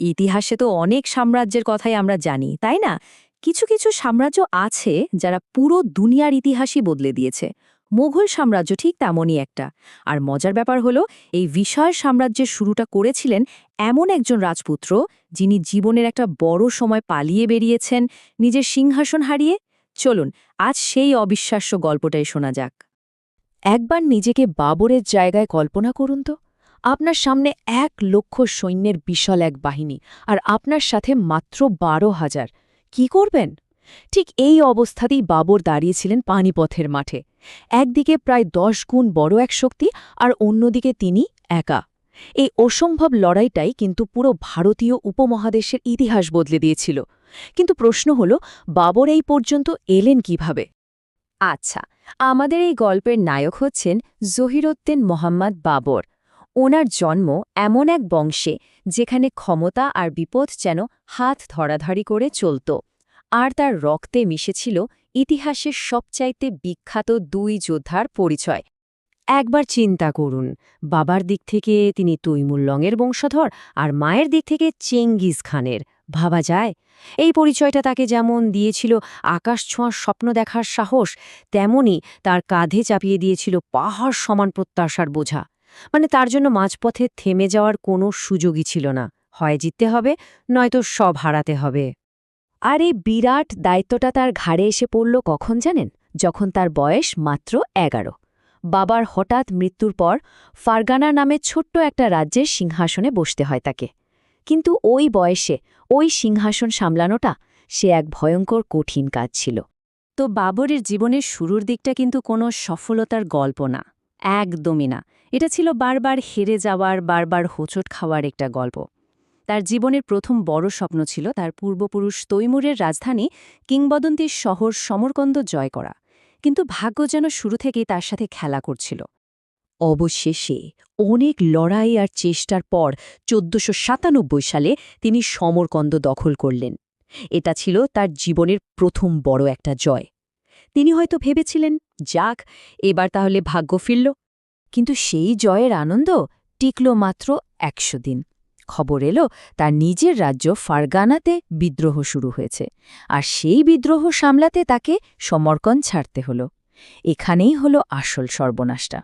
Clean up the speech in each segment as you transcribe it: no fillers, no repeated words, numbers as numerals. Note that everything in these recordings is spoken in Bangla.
ইতিহাসে তো অনেক সাম্রাজ্যের কথাই আমরা জানি, তাই না? কিছু কিছু সাম্রাজ্য আছে যারা পুরো দুনিয়ার ইতিহাসই বদলে দিয়েছে। মুঘল সাম্রাজ্য ঠিক তেমনই একটা। আর মজার ব্যাপার হলো, এই বিশাল সাম্রাজ্যের শুরুটা করেছিলেন এমন একজন রাজপুত্র, যিনি জীবনের একটা বড় সময় পালিয়ে বেরিয়েছেন নিজের সিংহাসন হারিয়ে। চলুন আজ সেই অবিশ্বাস্য গল্পটাই শোনা যাক। একবার নিজেকে বাবরের জায়গায় কল্পনা করুন তো। আপনার সামনে 1,00,000 সৈন্যের বিশাল এক বাহিনী, আর আপনার সাথে মাত্র 12,000। কি করবেন? ঠিক এই অবস্থাতেই বাবর দাঁড়িয়েছিলেন পানিপথের মাঠে। একদিকে প্রায় 10 গুণ বড় এক শক্তি, আর অন্যদিকে তিনি একা। এই অসম্ভব লড়াইটাই কিন্তু পুরো ভারতীয় উপমহাদেশের ইতিহাস বদলে দিয়েছিল। কিন্তু প্রশ্ন হল, বাবর এই পর্যন্ত এলেন কিভাবে? আচ্ছা, আমাদের এই গল্পের নায়ক হচ্ছেন জহিরউদ্দিন মোহাম্মদ বাবর। ওনার জন্ম এমন এক বংশে যেখানে ক্ষমতা আর বিপদ যেন হাত ধরাধরি করে চলত, আর তার রক্তে মিশেছিল ইতিহাসের সবচাইতে বিখ্যাত দুই যোদ্ধার পরিচয়। একবার চিন্তা করুন, বাবার দিক থেকে তিনি তৈমুর লংয়ের বংশধর, আর মায়ের দিক থেকে চেঙ্গিজ খানের। ভাবা যায়? এই পরিচয়টা তাকে যেমন দিয়েছিল আকাশ ছোঁয়ার স্বপ্ন দেখার সাহস, তেমনি তার কাঁধে চাপিয়ে দিয়েছিল পাহাড় সমান প্রত্যাশার বোঝা। মানে তার জন্য মাঝপথে থেমে যাওয়ার কোনো সুযোগই ছিল না। হয় জিততে হবে, নয়তো সব হারাতে হবে। আর এই বিরাট দায়িত্বটা তার ঘাড়ে এসে পড়ল কখন জানেন? যখন তার বয়স মাত্র 11। বাবার হঠাৎ মৃত্যুর পর ফারগানা নামে ছোট্ট একটা রাজ্যের সিংহাসনে বসতে হয় তাকে। কিন্তু ওই বয়সে ওই সিংহাসন সামলানোটা সে এক ভয়ঙ্কর কঠিন কাজ ছিল। তো বাবরের জীবনের শুরুর দিকটা কিন্তু কোনো সফলতার গল্প না, একদমই না। এটা ছিল বারবার হেরে যাওয়ার, বারবার হোঁচট খাওয়ার একটা গল্প। তার জীবনের প্রথম বড় স্বপ্ন ছিল তার পূর্বপুরুষ তৈমুরের রাজধানী কিংবদন্তির শহর সমরকন্দ জয় করা। কিন্তু ভাগ্য যেন শুরু থেকেই তার সাথে খেলা করছিল। অবশেষে অনেক লড়াই আর চেষ্টার পর ১৪৯৭ সালে তিনি সমরকন্দ দখল করলেন। এটা ছিল তার জীবনের প্রথম বড় একটা জয়। তিনি হয়তো ভেবেছিলেন, যাক, এবার তাহলে ভাগ্য ফিরল। কিন্তু সেই জয়ের আনন্দ টিকল মাত্র ১০০ দিন। খবর এলো তার নিজের রাজ্য ফারগানাতে বিদ্রোহ শুরু হয়েছে, আর সেই বিদ্রোহ সামলাতে তাকে সমরকন্দ ছাড়তে হলো। এখানেই হলো আসল সর্বনাশটা।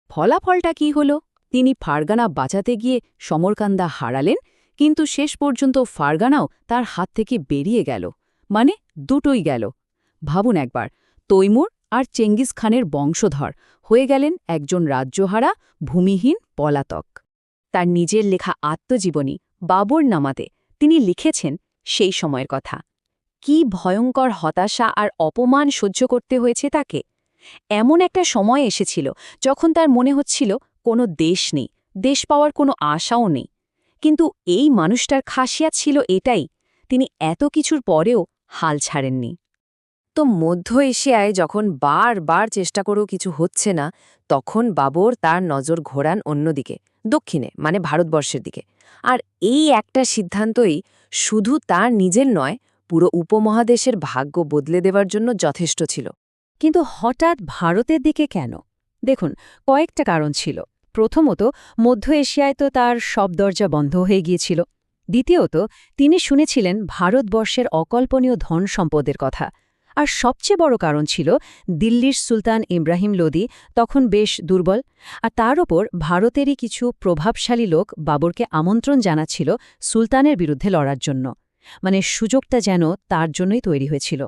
ফলাফলটা কি হলো? তিনি ফারগানা বাঁচাতে গিয়ে সমরকান্দা হারালেন, কিন্তু শেষ পর্যন্ত ফারগানাও তার হাত থেকে বেরিয়ে গেল। মানে দুটোই গেল। ভাবুন একবার, তৈমুর আর চেঙ্গিজ খানের বংশধর হয়ে গেলেন একজন রাজ্যহারা, ভূমিহীন পলাতক। তার নিজের লেখা আত্মজীবনী বাবর নামাতে তিনি লিখেছেন সেই সময়ের কথা। কি ভয়ঙ্কর হতাশা আর অপমান সহ্য করতে হয়েছে তাকে। এমন একটা সময় এসেছিল যখন তার মনে হচ্ছিল কোনো দেশ নেই, দেশ পাওয়ার কোনো আশাও নেই। কিন্তু এই মানুষটার খাসিয়াত ছিল এটাই, তিনি এত কিছুর পরেও হাল ছাড়েননি। তো মধ্য এশিয়ায় যখন বারবার চেষ্টা করেও কিছু হচ্ছে না, তখন বাবর তার নজর ঘোরান অন্যদিকে, দক্ষিণে, মানে ভারতবর্ষের দিকে। আর এই একটা সিদ্ধান্তই শুধু তার নিজের নয়, পুরো উপমহাদেশের ভাগ্য বদলে দেওয়ার জন্য যথেষ্ট ছিল। কিন্তু হঠাৎ ভারতের দিকে কেন? দেখুন, কয়েকটা কারণ ছিল। প্রথমত, মধ্য এশিয়ায় তো তার সব দরজা বন্ধ হয়ে গিয়েছিল। দ্বিতীয়ত, তিনি শুনেছিলেন ভারতবর্ষের অকল্পনীয় ধন সম্পদের কথা। আর সবচেয়ে বড় কারণ ছিল দিল্লির সুলতান ইব্রাহিম লোদি তখন বেশ দুর্বল, আর তার ওপর ভারতেরই কিছু প্রভাবশালী লোক বাবরকে আমন্ত্রণ জানাচ্ছিল সুলতানের বিরুদ্ধে লড়ার জন্য। মানে সুযোগটা যেন তার জন্যই তৈরি হয়েছিল।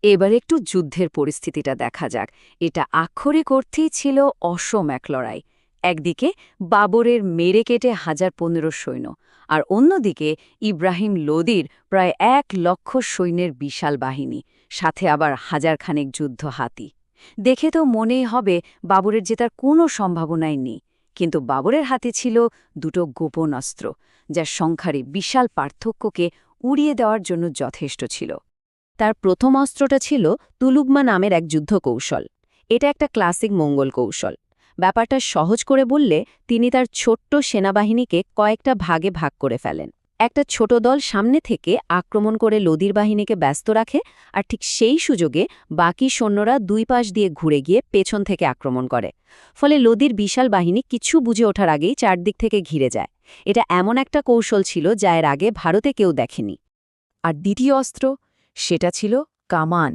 এবার একটু যুদ্ধের পরিস্থিতিটা দেখা যাক। এটা আক্ষরিক অর্থেই ছিল অসম এক লড়াই। একদিকে বাবরের মেরে কেটে ১,০১৫ সৈন্য, আর অন্যদিকে ইব্রাহিম লোদির প্রায় ১,০০,০০০ সৈন্যের বিশাল বাহিনী, সাথে আবার ১,০০০ যুদ্ধ হাতি। দেখে তো মনেই হবে বাবরের জেতার কোনো সম্ভাবনাই নেই। কিন্তু বাবরের হাতে ছিল দুটো গোপন অস্ত্র, যার সংখ্যারে বিশাল পার্থক্যকে উড়িয়ে দেওয়ার জন্য যথেষ্ট ছিল। তার প্রথম অস্ত্রটা ছিল তুলুগমা নামের এক যুদ্ধ কৌশল। এটা একটা ক্লাসিক মঙ্গল কৌশল। ব্যাপারটা সহজ করে বললে, তিনি তার ছোট্ট সেনাবাহিনীকে কয়েকটা ভাগে ভাগ করে ফেলেন। একটা ছোট দল সামনে থেকে আক্রমণ করে লোদির বাহিনীকে ব্যস্ত রাখে, আর ঠিক সেই সুযোগে বাকি সৈন্যরা দুই পাশ দিয়ে ঘুরে গিয়ে পেছন থেকে আক্রমণ করে। ফলে লোদির বিশাল বাহিনী কিছু বুঝে ওঠার আগেই চারদিক থেকে ঘিরে যায়। এটা এমন একটা কৌশল ছিল যা এর আগে ভারতে কেউ দেখেনি। আর দ্বিতীয় অস্ত্র, সেটা ছিল কামান।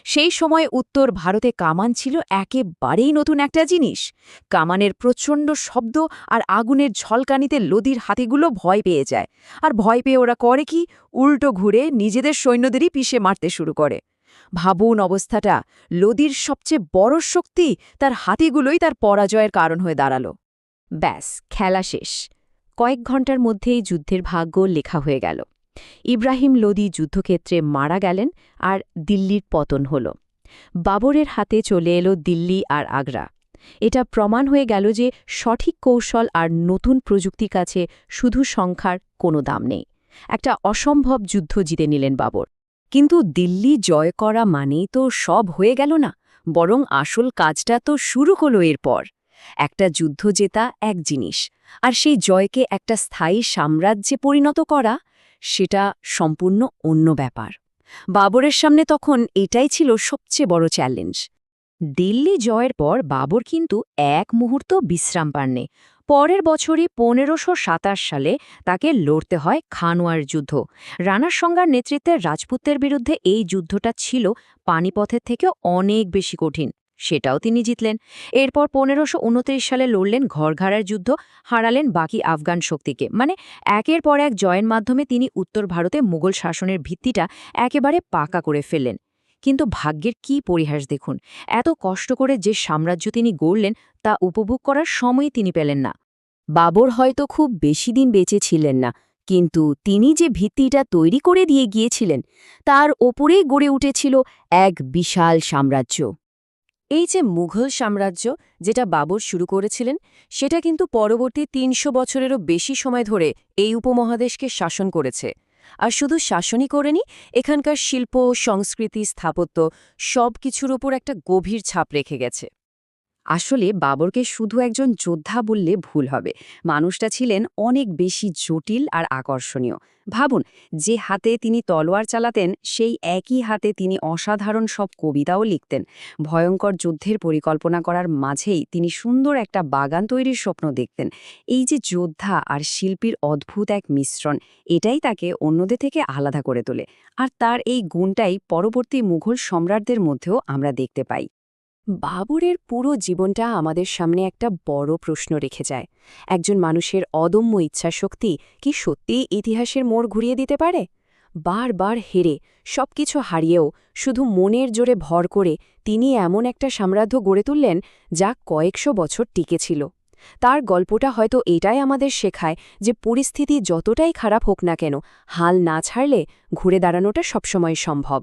সেই সময় উত্তর ভারতে কামান ছিল একেবারেই নতুন একটা জিনিস। কামানের প্রচণ্ড শব্দ আর আগুনের ঝলকানিতে লোদির হাতিগুলো ভয় পেয়ে যায়। আর ভয় পেয়ে ওরা করে কি, উল্টো ঘুরে নিজেদের সৈন্যদেরই পিষে মারতে শুরু করে। ভাবুন অবস্থাটা, লোদির সবচেয়ে বড় শক্তি তার হাতিগুলোই তার পরাজয়ের কারণ হয়ে দাঁড়াল। ব্যাস, খেলা শেষ। কয়েক ঘন্টার মধ্যেই যুদ্ধের ভাগ্য লেখা হয়ে গেল। ইব্রাহিম লোদি যুদ্ধক্ষেত্রে মারা গেলেন, আর দিল্লির পতন হল। বাবরের হাতে চলে এলো দিল্লি আর আগ্রা। এটা প্রমাণ হয়ে গেল যে সঠিক কৌশল আর নতুন প্রযুক্তির কাছে শুধু সংখ্যার কোনো দাম নেই। একটা অসম্ভব যুদ্ধ জিতে নিলেন বাবর। কিন্তু দিল্লি জয় করা মানেই তো সব হয়ে গেল না, বরং আসল কাজটা তো শুরু হলো এরপর। একটা যুদ্ধ জেতা এক জিনিস, আর সেই জয়কে একটা স্থায়ী সাম্রাজ্যে পরিণত করা, সেটা সম্পূর্ণ অন্য ব্যাপার। বাবরের সামনে তখন এটাই ছিল সবচেয়ে বড় চ্যালেঞ্জ। দিল্লি জয়ের পর বাবর কিন্তু এক মুহূর্ত বিশ্রাম পাননি। পরের বছরই ১৫২৭ সালে তাকে লড়তে হয় খানওয়ার যুদ্ধ। রাণা সাঙ্গার নেতৃত্বের রাজপুতদের বিরুদ্ধে এই যুদ্ধটা ছিল পানিপথের থেকেও অনেক বেশি কঠিন। সেটাও তিনি জিতলেন। এরপর ১৫২৯ সালে লড়লেন ঘরঘাড়ার যুদ্ধ, হারালেন বাকি আফগান শক্তিকে। মানে একের পর এক জয়ের মাধ্যমে তিনি উত্তর ভারতে মুঘল শাসনের ভিত্তিটা একেবারে পাকা করে ফেললেন। কিন্তু ভাগ্যের কি পরিহাস দেখুন, এত কষ্ট করে যে সাম্রাজ্য তিনি গড়লেন তা উপভোগ করার সময় তিনি পেলেন না। বাবর হয়তো খুব বেশি দিন বেঁচে ছিলেন না, কিন্তু তিনি যে ভিত্তিটা তৈরি করে দিয়ে গিয়েছিলেন তার ওপরেই গড়ে উঠেছিল এক বিশাল সাম্রাজ্য। এই যে মুঘল সাম্রাজ্য যেটা বাবর শুরু করেছিলেন, সেটা কিন্তু পরবর্তী ৩০০ বছরেরও বেশি সময় ধরে এই উপমহাদেশকে শাসন করেছে। আর শুধু শাসনই করেনি, এখানকার শিল্প, সংস্কৃতি, স্থাপত্য সব কিছুর ওপর একটা গভীর ছাপ রেখে গেছে। আসলে বাবরকে শুধু একজন যোদ্ধা বললে ভুল হবে। মানুষটা ছিলেন অনেক বেশি জটিল আর আকর্ষণীয়। ভাবুন, যে হাতে তিনি তলোয়ার চালাতেন সেই একই হাতে তিনি অসাধারণ সব কবিতাও লিখতেন। ভয়ঙ্কর যুদ্ধের পরিকল্পনা করার মাঝেই তিনি সুন্দর একটা বাগান তৈরির স্বপ্ন দেখতেন। এই যে যোদ্ধা আর শিল্পীর অদ্ভুত এক মিশ্রণ, এটাই তাকে অন্যদের থেকে আলাদা করে তোলে। আর তার এই গুণটাই পরবর্তী মুঘল সম্রাটদের মধ্যেও আমরা দেখতে পাই। বাবরের পুরো জীবনটা আমাদের সামনে একটা বড় প্রশ্ন রেখে যায়। একজন মানুষের অদম্য ইচ্ছাশক্তি কি সত্যিই ইতিহাসের মোড় ঘুরিয়ে দিতে পারে? বারবার হেরে, সবকিছু হারিয়েও শুধু মনের জোরে ভর করে তিনি এমন একটা সাম্রাজ্য গড়ে তুললেন যা কয়েকশো বছর টিকেছিল। তার গল্পটা হয়তো এটাই আমাদের শেখায় যে পরিস্থিতি যতটাই খারাপ হোক না কেন, হাল না ছাড়লে ঘুরে দাঁড়ানোটা সবসময় সম্ভব।